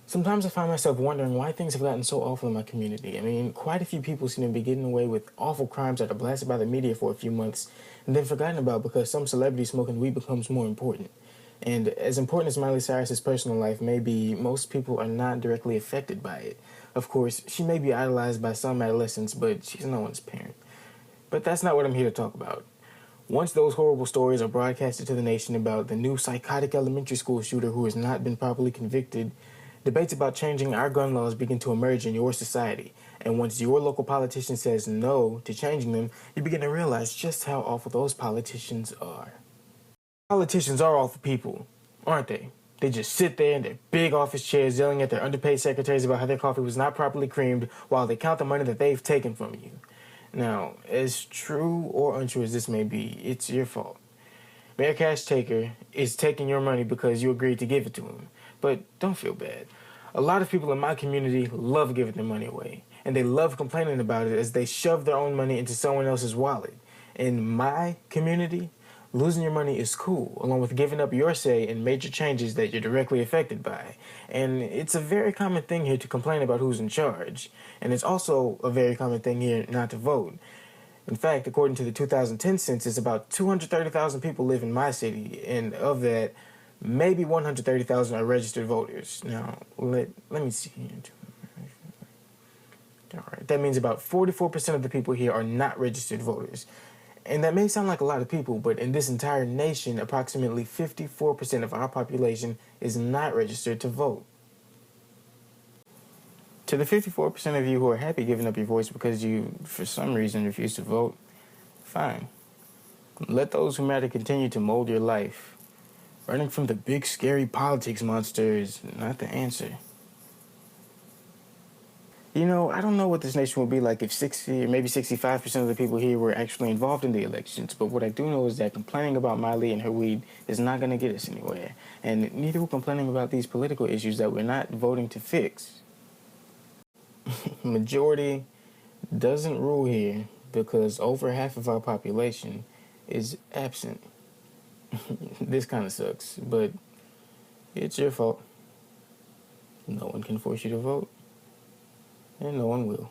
Sometimes I find myself wondering why things have gotten so awful in my community. I mean, quite a few people seem to be getting away with awful crimes that are blasted by the media for a few months and then forgotten about because some celebrity smoking weed becomes more important. And as important as Miley Cyrus's personal life may be, most people are not directly affected by it. Of course, she may be idolized by some adolescents, but she's no one's parent. But that's not what I'm here to talk about. Once those horrible stories are broadcasted to the nation about the new psychotic elementary school shooter who has not been properly convicted, debates about changing our gun laws begin to emerge in your society. And once your local politician says no to changing them, you begin to realize just how awful those politicians are. Politicians are awful people, aren't they? They just sit there in their big office chairs yelling at their underpaid secretaries about how their coffee was not properly creamed while they count the money that they've taken from you. Now, as true or untrue as this may be, it's your fault. Mayor Cash Taker is taking your money because you agreed to give it to him. But don't feel bad. A lot of people in my community love giving their money away, and they love complaining about it as they shove their own money into someone else's wallet. In my community, losing your money is cool, along with giving up your say in major changes that you're directly affected by. And it's a very common thing here to complain about who's in charge. And it's also a very common thing here not to vote. In fact, according to the 2010 census, about 230,000 people live in my city, and of that, maybe 130,000 are registered voters. Now, let me see. All right, that means about 44% of the people here are not registered voters. And that may sound like a lot of people, but in this entire nation, approximately 54% of our population is not registered to vote. To the 54% of you who are happy giving up your voice because you, for some reason, refuse to vote, fine. Let those who matter continue to mold your life. Running from the big, scary politics monster is not the answer. You know, I don't know what this nation would be like if 60 or maybe 65% of the people here were actually involved in the elections, but what I do know is that complaining about Miley and her weed is not going to get us anywhere, and neither will complaining about these political issues that we're not voting to fix. Majority doesn't rule here because over half of our population is absent. This kind of sucks, but it's your fault. No one can force you to vote, and no one will.